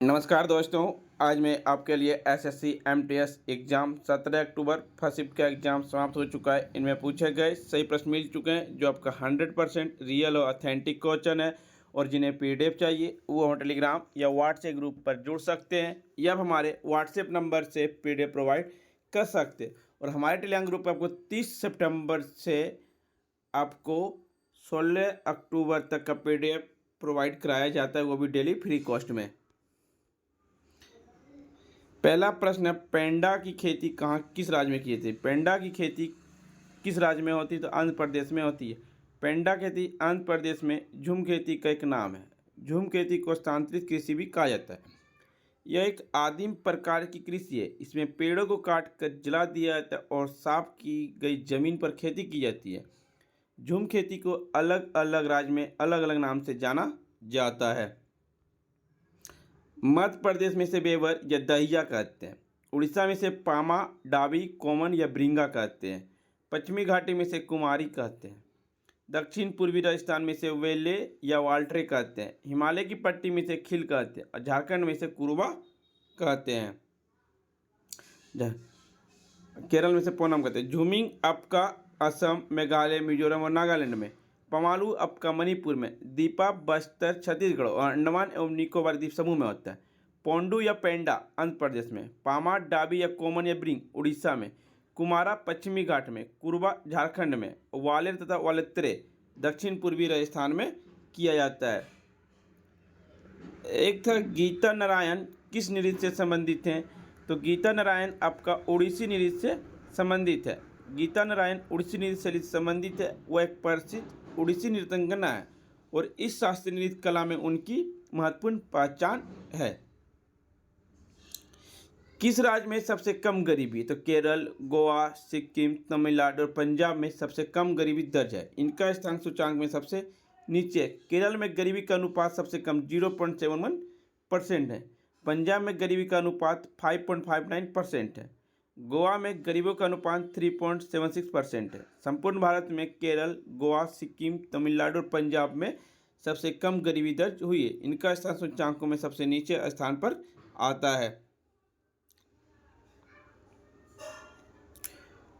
नमस्कार दोस्तों। आज मैं आपके लिए SSC MTS exam 17 October first shift का एग्ज़ाम समाप्त हो चुका है। इनमें पूछे गए सही प्रश्न मिल चुके हैं जो आपका 100% रियल और ऑथेंटिक क्वेश्चन है। और जिन्हें पीडीएफ चाहिए वो हम टेलीग्राम या व्हाट्सएप ग्रुप पर जुड़ सकते हैं या हमारे व्हाट्सएप नंबर से पीडीएफ प्रोवाइड कर सकते हैं। और हमारे टेलीग्राम ग्रुप पर आपको 30 सितंबर से आपको 16 अक्टूबर तक का पीडीएफ प्रोवाइड कराया जाता है, वो भी डेली फ्री कॉस्ट में। पहला प्रश्न है, पेंडा की खेती किस राज्य में की जाती है? पेंडा की खेती किस राज्य में होती है? तो आंध्र प्रदेश में होती है। पेंडा खेती आंध्र प्रदेश में झूम खेती का एक नाम है। झूम खेती को स्थानांतरित कृषि भी कहा जाता है। यह एक आदिम प्रकार की कृषि है। इसमें पेड़ों को काट कर जला दिया जाता है और साफ की गई जमीन पर खेती की जाती है। झूम खेती को अलग अलग राज्य में अलग अलग नाम से जाना जाता है। मध्य प्रदेश में से बेवर या दहिया कहते हैं। उड़ीसा में से पामा, डाबी, कोमन या ब्रिंगा कहते हैं। पश्चिमी घाटी में से कुमारी कहते हैं। दक्षिण पूर्वी राजस्थान में से वेले या वाल्ट्रे कहते हैं। हिमालय की पट्टी में से खिल कहते हैं और झारखंड में से कुरुबा कहते हैं। केरल में से पोनम कहते हैं। झूमिंग आपका असम, मेघालय, मिजोरम और नागालैंड में। पमालू आपका मणिपुर में। दीपा बस्तर, छत्तीसगढ़ और अंडमान एवं निकोबार द्वीप समूह में होता है। पोंडू या पेंडा आंध्र प्रदेश में। पामा, डाबी या कोमन या ब्रिंग उड़ीसा में। कुमारा पश्चिमी घाट में। कुरबा झारखंड में। वालेर तथा वालेत्रे दक्षिण पूर्वी राजस्थान में किया जाता है। एक था गीता नारायण किस नृत्य से संबंधित हैं? तो गीता नारायण आपका उड़ीसी नृत्य से संबंधित है। गीता नारायण उड़ीसी नृत्य शैली से संबंधित है। वह एक प्रसिद्ध उड़ीसी नृत्यंगना है और इस शास्त्रीय नृत्य कला में उनकी महत्वपूर्ण पहचान है। किस राज्य में सबसे कम गरीबी? तो केरल, गोवा, सिक्किम, तमिलनाडु और पंजाब में सबसे कम गरीबी दर्ज है। इनका स्थान सूचांक में सबसे नीचे है। केरल में गरीबी का अनुपात सबसे कम 0.71% है। पंजाब में गरीबी का अनुपात 5.59% है। गोवा में गरीबों का अनुपात 3.76% है। संपूर्ण भारत में केरल, गोवा, सिक्किम, तमिलनाडु और पंजाब में सबसे कम गरीबी दर्ज हुई है। इनका स्थान सूचांकों में सबसे नीचे स्थान पर आता है।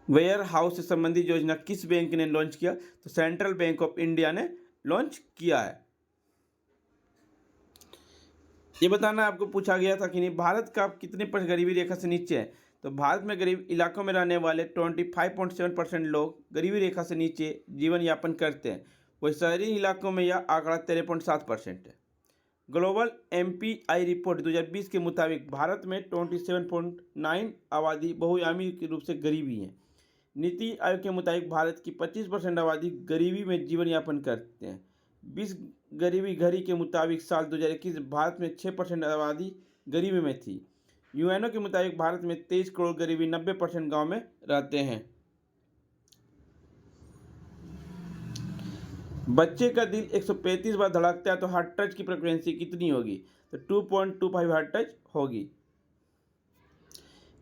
वेयर हाउस से संबंधित योजना किस बैंक ने लॉन्च किया? तो सेंट्रल बैंक ऑफ इंडिया ने लॉन्च किया है। ये बताना आपको पूछा गया था कि नहीं, भारत का कितने % गरीबी रेखा से नीचे है? तो भारत में गरीब इलाकों में रहने वाले 25.7% लोग गरीबी रेखा से नीचे जीवन यापन करते हैं। वही शहरी इलाकों में यह आंकड़ा 13.7% है। ग्लोबल एमपीआई रिपोर्ट 2020 के मुताबिक भारत में 27.9 आबादी बहुआयामी रूप से गरीबी है। नीति आयोग के मुताबिक भारत की 25% आबादी गरीबी में जीवन यापन करते हैं। विश्व गरीबी घड़ी के मुताबिक साल 2021 भारत में 6% आबादी गरीबी में थी। यूएनओ के मुताबिक भारत में 23 करोड़ गरीबी 90% गांव में रहते हैं। बच्चे का दिल 135 बार धड़कता है तो हार्ट टच की फ्रिक्वेंसी कितनी होगी? तो 2.25 हार्ट टच होगी।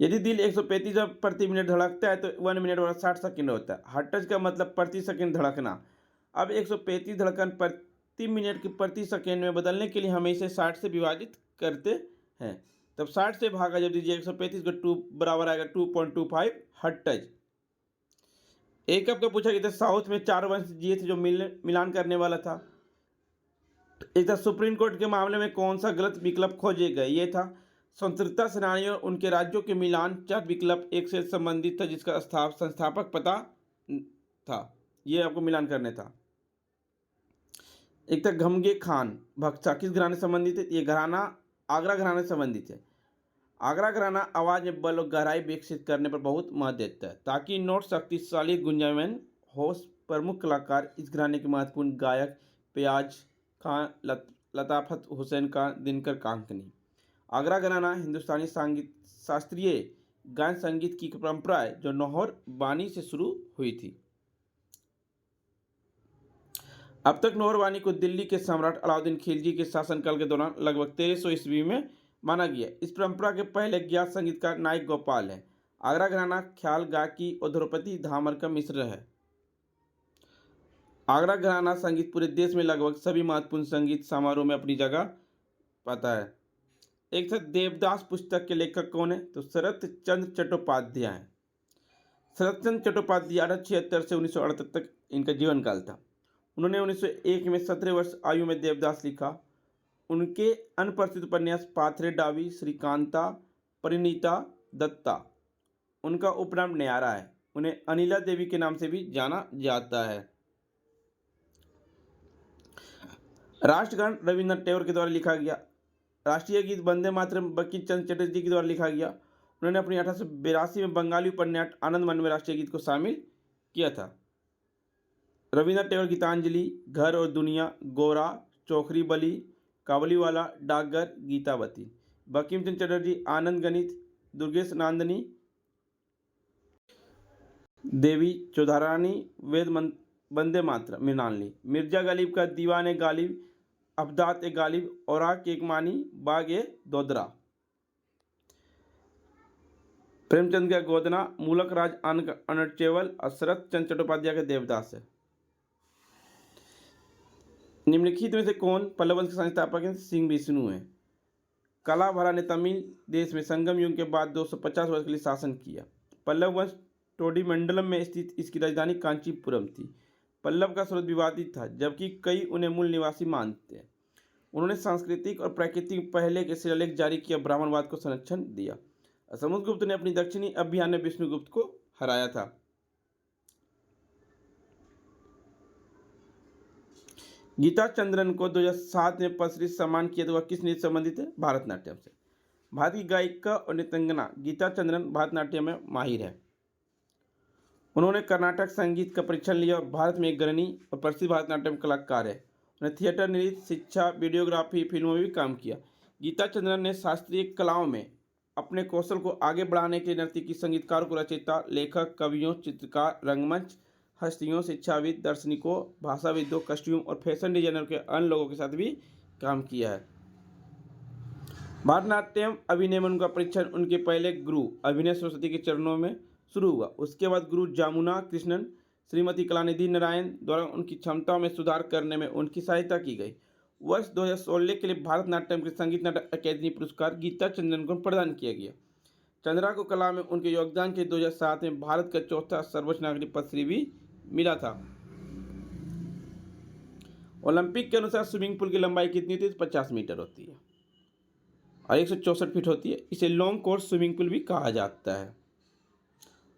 यदि दिल 135 बार प्रति मिनट धड़कता है तो 1 मिनट और 60 सेकंड होता है। हार्ट टच का मतलब प्रति सेकंड धड़कना। अब 135 धड़कन प्रति मिनट की प्रति सेकंड में बदलने के लिए हमें इसे 60 से विभाजित करते हैं। तब 60 से भागा जब दीजिए 135 को 2 बराबर आएगा 2.25 हार्ट टच। एक आपका पूछा गया था साउथ में 4 वंश जिए थे जो मिलान करने वाला था। एक था सुप्रीम कोर्ट के मामले में कौन सा गलत विकल्प खोजे गए? ये था स्वतंत्रता सेनानियों उनके राज्यों के मिलान। 4 विकल्प एक से संबंधित था जिसका संस्थापक पता था। ये आपको मिलान करने था। एक था घमगे खान बख्शा किस घराने से संबंधित है? ये घराना आगरा घराने से संबंधित है। आगरा घराना आवाज में बल और गहराई विकसित करने पर बहुत महत्व देता है ताकि नोट शक्तिशाली गुंजायमान हो। प्रमुख कलाकार इस घराने के महत्वपूर्ण गायक फयाज खां, लताफत हुसैन खां, दिनकर कांकनी। आगरा घराना हिंदुस्तानी संगीत शास्त्रीय गायन संगीत की परंपरा है जो नौहर बानी से शुरू हुई थी। अब तक नौहर बानी को दिल्ली के सम्राट अलाउद्दीन खिलजी के शासनकाल के दौरान लगभग 1300 ईस्वी में माना गया। इस परंपरा के पहले ज्ञात संगीतकार नायक गोपाल है। आगरा घराना ख्याल गायकी और ध्रुपदी धामर का मिश्र है। आगरा घराना संगीत पूरे देश में लगभग सभी महत्वपूर्ण संगीत समारोह में अपनी जगह पाता है। एक था देवदास पुस्तक के लेखक कौन है? तो शरत चंद्र चट्टोपाध्याय हैं। शरत चंद्र चट्टोपाध्याय 1876 से 1978 तक इनका जीवन काल था। उन्होंने 1901 में 17 वर्ष आयु में देवदास लिखा। उनके अनप्रसिद्ध उपन्यास पाथरे डावी, श्रीकांता, परिणीता, दत्ता। उनका उपनाम न्यारा है। उन्हें अनिला देवी के नाम से भी जाना जाता है। राष्ट्रगान रविन्द्रनाथ टैगोर के द्वारा लिखा गया। राष्ट्रीय गीत वंदे मातरम बंकिम चंद्र चटर्जी के द्वारा लिखा गया। उन्होंने अपनी 1882 में बंगाली उपन्यास आनंदवन में राष्ट्रीय गीत को शामिल किया था। रविन्द्रनाथ टैगोर गीतांजलि, घर और दुनिया, गोरा, चौखरी बली, काबुलीवाला, डाकघर, गीतावती। बंकिम चंद्र चटर्जी आनंद गणित, दुर्गेश नांदनी, देवी चौधारानी, वेद वंदे मातरम, मृणालिनी। मिर्जा गालिब का दीवाने गालिब, अब्दात ए गालिब, औराक एक मानी, बाग ए दोदरा। प्रेमचंद का गोदना, मूलक राज अनटचेवल और शरत चंद्र चट्टोपाध्याय के देवदास है। निम्नलिखित में से कौन पल्लव वंश के संस्थापक हैं? सिंह विष्णु हैं। कलाभरा ने तमिल देश में संगम युग के बाद 250 वर्ष के लिए शासन किया। पल्लव वंश टोडीमंडलम में स्थित इसकी राजधानी कांचीपुरम थी। पल्लव का स्रोत विवादित था, जबकि कई उन्हें मूल निवासी मानते हैं। उन्होंने सांस्कृतिक और प्राकृतिक पहले के शिलालेख जारी किया, ब्राह्मणवाद को संरक्षण दिया। समुद्रगुप्त ने अपनी दक्षिणी अभियान में विष्णुगुप्त को हराया था। गीता चंद्रन को 2007 में पद्मश्री सम्मान किया तो वह किस नृत्य से संबंधित है? भारतनाट्यम से। भारत की गायिका और नृत्यांगना गीता चंद्रन भारतनाट्यम में माहिर है। उन्होंने कर्नाटक संगीत का परीक्षण लिया और भारत में एक अग्रणी और प्रसिद्ध भारतनाट्यम कलाकार है। उन्हें थिएटर, नृत्य, शिक्षा, वीडियोग्राफी, फिल्मों में भी काम किया। गीता चंद्रन ने शास्त्रीय कलाओं में अपने कौशल को आगे बढ़ाने के लिए नर्तकी, संगीतकार को रचयिता, लेखक, कवियों, चित्रकार, रंगमंच हस्तियों, शिक्षाविद, दार्शनिकों, भाषाविदों, कस्ट्यूम और फैशन डिजाइनर के अन्य लोगों के साथ भी काम किया है। भारतनाट्यम अभिनय में उनका परीक्षण उनके पहले गुरु अभिनय सरस्वती के चरणों में शुरू हुआ। उसके बाद गुरु जामुना कृष्णन, श्रीमती कलानिधि नारायण द्वारा उनकी क्षमताओं में सुधार करने में उनकी सहायता की गई। वर्ष 2016 के लिए भारतनाट्यम के संगीत नाटक अकादमी पुरस्कार गीता चंद्रन को प्रदान किया गया। चंद्रा को कला में उनके योगदान के 2007 में भारत का चौथा सर्वोच्च नागरिक पद्मश्री भी मिला था। ओलंपिक के अनुसार स्विमिंग पूल की लंबाई कितनी होती है? 50 मीटर होती है और 164 फीट होती है। इसे लॉन्ग कोर्स स्विमिंग पूल भी कहा जाता है।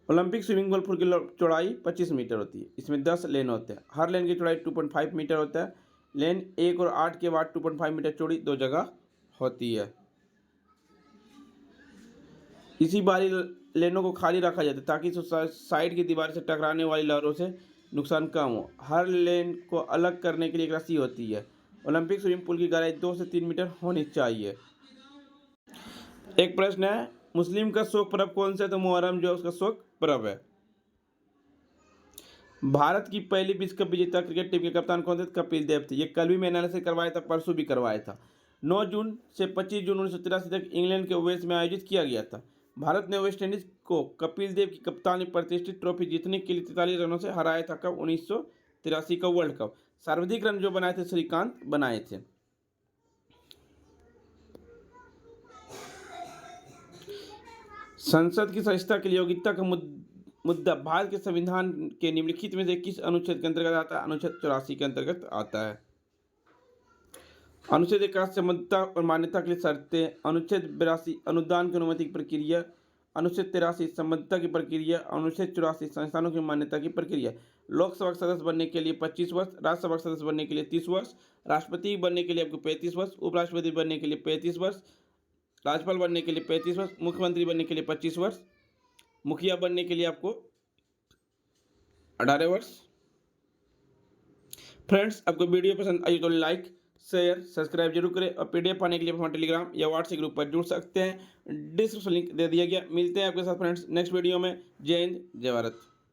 ओलंपिक स्विमिंग पूल की चौड़ाई 25 मीटर होती है। इसमें 10 लेन होते हैं। हर लेन की चौड़ाई 2.5 मीटर होता है। लेन 1 और 8 के बाद 2.5 मीटर चौड़ी 2 जगह होती है। इसी बारी लेनों को खाली रखा जाता है ताकि साइड की दीवार से टकराने वाली लहरों से नुकसान कम हो। हर लेन को अलग करने के लिए एक रस्सी होती है। ओलंपिक स्विमिंग पूल की गहराई 2 से 3 मीटर होनी चाहिए। एक प्रश्न है, मुस्लिम का शोक पर्व कौन सा है? तो मुहर्रम जो उसका शोक पर्व है। भारत की पहली विश्व कप विजेता क्रिकेट टीम के कप्तान कौन थे? कपिल देव थे। ये कल भी मैंने एनालिसिस करवाया था, परसों भी करवाया था। 9 जून से 25 जून 1983 तक इंग्लैंड के वेल्स में आयोजित किया गया था। भारत ने वेस्ट इंडीज को कपिल देव की कप्तानी प्रतिष्ठित ट्रॉफी जीतने के लिए 43 रनों से हराया था। कब? 1983 का वर्ल्ड कप। सर्वाधिक रन जो बनाए थे श्रीकांत बनाए थे। संसद की सदस्यता के लिए योग्यता का मुद्दा भारत के संविधान के निम्नलिखित में से किस अनुच्छेद के अंतर्गत आता है? अनुच्छेद 84 के अंतर्गत आता है। अनुच्छेद 81 संबद्धता और मान्यता के लिए शर्तें। अनुच्छेद 82 अनुदान की अनुमति की प्रक्रिया। अनुच्छेद 83 संबद्धता की प्रक्रिया। अनुच्छेद 84 संस्थानों की मान्यता की प्रक्रिया। लोकसभा के सदस्य बनने के लिए 25 वर्ष, राज्यसभा के सदस्य बनने के लिए 30 वर्ष, राष्ट्रपति बनने के लिए आपको 35 वर्ष, उपराष्ट्रपति बनने के लिए 35 वर्ष, राज्यपाल बनने के लिए 35 वर्ष, मुख्यमंत्री बनने के लिए 25 वर्ष, मुखिया बनने के लिए आपको 18 वर्ष। फ्रेंड्स, आपको वीडियो पसंद आई तो लाइक, शेयर, सब्सक्राइब जरूर करें और पीडीएफ पाने के लिए हमारे टेलीग्राम या व्हाट्सएप ग्रुप पर जुड़ सकते हैं। डिस्क्रिप्शन लिंक दे दिया गया। मिलते हैं आपके साथ फ्रेंड्स नेक्स्ट वीडियो में। जय हिंद, जय भारत।